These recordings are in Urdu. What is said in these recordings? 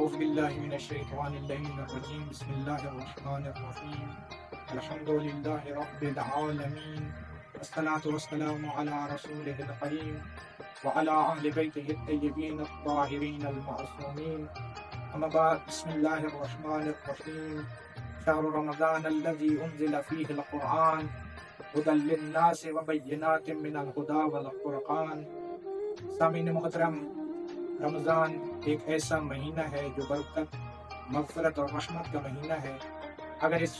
أعوذ بالله من الشيطان اللعين الرجيم بسم الله الرحمن الرحيم الحمد لله رب العالمين والصلاة والسلام على رسوله الكريم وعلى أهل بيته الطيبين الطاهرين المعصومين أما بعد بسم الله الرحمن الرحيم شهر رمضان الذي أنزل فيه القرآن هدى للناس وبينات من الهدى والفرقان. سامعین محترم، رمضان ایک ایسا مہینہ ہے جو برکت، مغفرت اور رحمت کا مہینہ ہے۔ اگر اس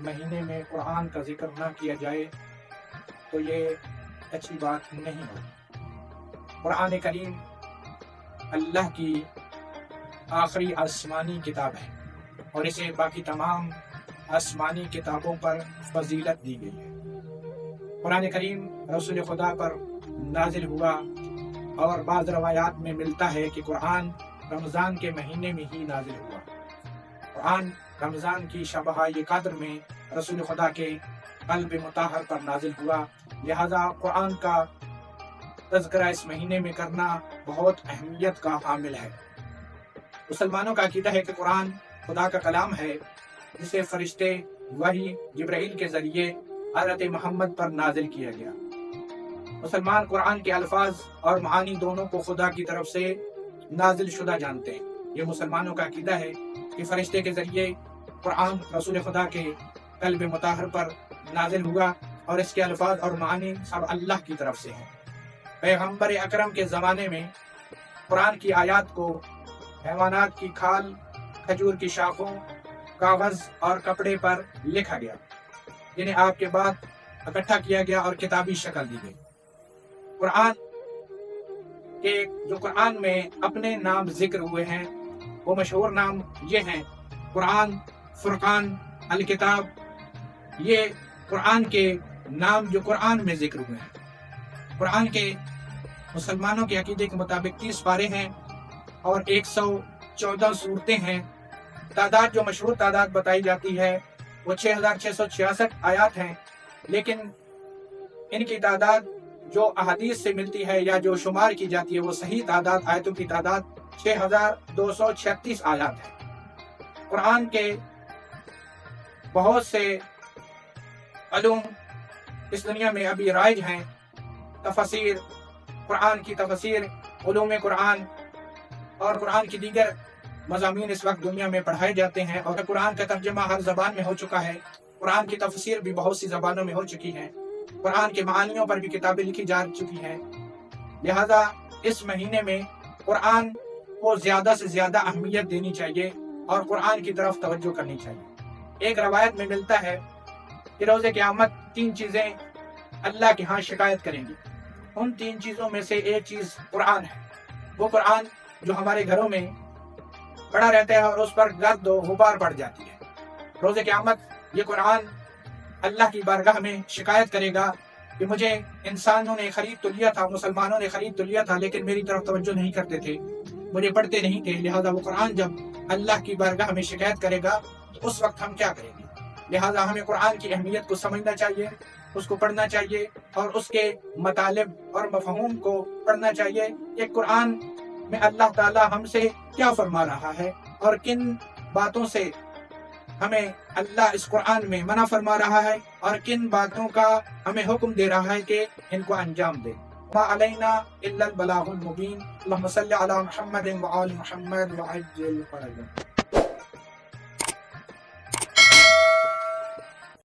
مہینے میں قرآن کا ذکر نہ کیا جائے تو یہ اچھی بات نہیں ہوگی۔ قرآن کریم اللہ کی آخری آسمانی کتاب ہے اور اسے باقی تمام آسمانی کتابوں پر فضیلت دی گئی ہے۔ قرآن کریم رسول خدا پر نازل ہوا اور بعض روایات میں ملتا ہے کہ قرآن رمضان کے مہینے میں ہی نازل ہوا۔ قرآن رمضان کی شبہ قدر میں رسول خدا کے قلب مطہر پر نازل ہوا، لہذا قرآن کا تذکرہ اس مہینے میں کرنا بہت اہمیت کا حامل ہے۔ مسلمانوں کا عقیدہ ہے کہ قرآن خدا کا کلام ہے جسے فرشتے وحی جبرائیل کے ذریعے حضرت محمد پر نازل کیا گیا۔ مسلمان قرآن کے الفاظ اور معانی دونوں کو خدا کی طرف سے نازل شدہ جانتے ہیں۔ یہ مسلمانوں کا عقیدہ ہے کہ فرشتے کے ذریعے قرآن رسول خدا کے قلب مطہر پر نازل ہوا اور اس کے الفاظ اور معانی سب اللہ کی طرف سے ہیں۔ پیغمبر اکرم کے زمانے میں قرآن کی آیات کو حیوانات کی کھال، کھجور کی شاخوں، کاغذ اور کپڑے پر لکھا گیا، جنہیں آپ کے بعد اکٹھا کیا گیا اور کتابی شکل دی گئی۔ قرآن میں اپنے نام ذکر ہوئے ہیں، وہ مشہور نام یہ ہیں: قرآن، فرقان، الکتاب۔ یہ قرآن کے نام جو قرآن میں ذکر ہوئے ہیں۔ قرآن کے مسلمانوں کے عقیدے کے مطابق 30 پارے ہیں اور 114 صورتیں ہیں۔ تعداد جو مشہور تعداد بتائی جاتی ہے وہ 6666 آیات ہیں، لیکن ان کی تعداد جو احادیث سے ملتی ہے یا جو شمار کی جاتی ہے وہ صحیح تعداد آیتوں کی تعداد 6236 آیات ہے۔ قرآن کے بہت سے علوم اس دنیا میں ابھی رائج ہیں۔ تفسیر، قرآن کی تفسیر، علوم قرآن اور قرآن کی دیگر مضامین اس وقت دنیا میں پڑھائے جاتے ہیں، اور قرآن کا ترجمہ ہر زبان میں ہو چکا ہے۔ قرآن کی تفسیر بھی بہت سی زبانوں میں ہو چکی ہے۔ قرآن کے معانیوں پر بھی کتابیں لکھی جا چکی ہیں۔ لہذا اس مہینے میں قرآن کو زیادہ سے زیادہ اہمیت دینی چاہیے اور قرآن کی طرف توجہ کرنی چاہیے۔ ایک روایت میں ملتا ہے کہ روز قیامت 3 چیزیں اللہ کے ہاں شکایت کریں گی۔ ان 3 چیزوں میں سے ایک چیز قرآن ہے۔ وہ قرآن جو ہمارے گھروں میں پڑا رہتا ہے اور اس پر گرد و غبار پڑ جاتی ہے۔ روز قیامت یہ قرآن اللہ کی بارگاہ میں شکایت کرے گا کہ مجھے انسانوں نے خرید تو لیا تھا، مسلمانوں نے خرید تو لیا تھا، لیکن میری طرف توجہ نہیں کرتے تھے، مجھے پڑھتے نہیں تھے۔ لہذا وہ قرآن جب اللہ کی بارگاہ میں شکایت کرے گا تو اس وقت ہم کیا کریں گے؟ لہذا ہمیں قرآن کی اہمیت کو سمجھنا چاہیے، اس کو پڑھنا چاہیے اور اس کے مطالب اور مفہوم کو پڑھنا چاہیے کہ قرآن میں اللہ تعالی ہم سے کیا فرما رہا ہے اور کن باتوں سے ہمیں اللہ اس قرآن میں منع فرما رہا ہے اور کن باتوں کا ہمیں حکم دے رہا ہے کہ ان کو انجام دے۔ ما علینا الا البلاغ المبین۔ اللہم صلی علی محمد وآل محمد وعجل فرجہ۔